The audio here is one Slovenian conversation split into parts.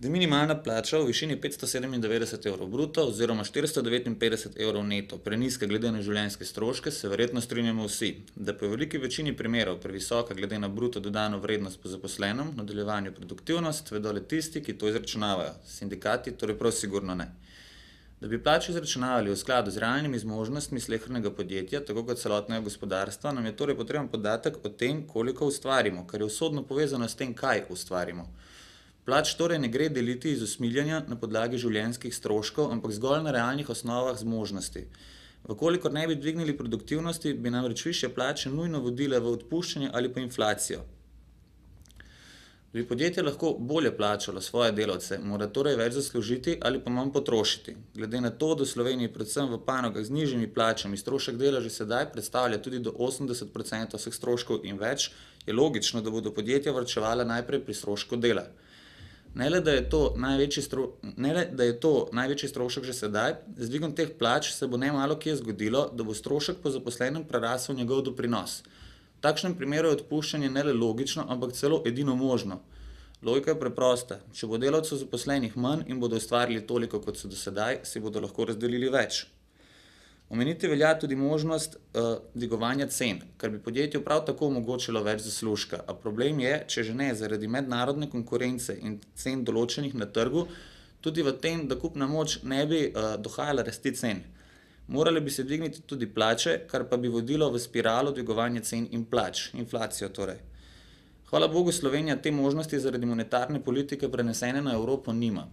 Minimalna plača v višini 597 evrov bruto oziroma 459 evrov neto prenizka glede na življenjske stroške, se verjetno strinjamo vsi, da pa v veliki večini primerov previsoka glede na bruto dodano vrednost po zaposlenem, nadaljevanju produktivnost, vedo le tisti, ki to izračunavajo, sindikati torej prav sigurno ne. Da bi plače izračunavali v skladu z realnimi zmožnostmi slehernega podjetja, tako kot celotnega gospodarstva, nam je torej potreben podatek o tem, koliko ustvarimo, kar je usodno povezano s tem, kaj ustvarimo. Plač torej ne gre deliti iz usmiljenja na podlagi življenjskih stroškov, ampak zgolj na realnih osnovah zmožnosti. Vkolikor ne bi dvignili produktivnosti, bi namreč višje plače nujno vodile v odpuščanje ali pa inflacijo. Da bi podjetje lahko bolje plačalo svoje delavce, mora torej več zaslužiti ali pa manj potrošiti. Glede na to, da v Sloveniji predvsem v panogah z nižjimi plačami strošek dela že sedaj predstavlja tudi do 80% vseh stroškov in več, je logično, da bodo podjetja varčevala najprej pri strošku dela. Ne le, da je to največji strošek že sedaj, z dvigom teh plač se bo nemalo kje zgodilo, da bo strošek po zaposlenem prerasel njegov doprinos. V takšnem primeru je odpuščanje ne le logično, ampak celo edino možno. Logika je preprosta, če bo delavcev zaposlenih manj in bodo ustvarili toliko kot so do sedaj, si bodo lahko razdelili več. Omeniti velja tudi možnost dvigovanja cen, kar bi podjetju prav tako omogočilo več zaslužka, a problem je, če že ne zaradi mednarodne konkurence in cen določenih na trgu, tudi v tem, da kupna moč ne bi dohajala rasti cen. Morali bi se dvigniti tudi plače, kar pa bi vodilo v spiralo dvigovanja cen in plač, inflacijo torej. Hvala Bogu, Slovenija te možnosti zaradi monetarne politike prenesene na Evropo nima.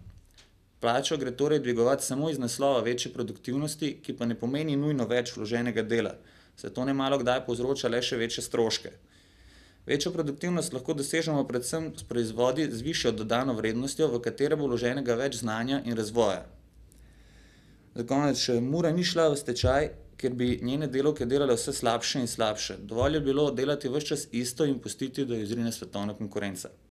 Plačo gre torej dvigovati samo iz naslova večje produktivnosti, ki pa ne pomeni nujno več vloženega dela, saj to nemalo kdaj povzroča le še večje stroške. Večjo produktivnost lahko dosežemo predvsem s proizvodi z višjo dodano vrednostjo, v katere bo vloženega več znanja in razvoja. Za konec, Mura ni šla v stečaj, ker bi njene delavke delale vse slabše in slabše. Dovolj je bilo delati ves čas isto in pustiti, da jo izrine svetovna konkurenca.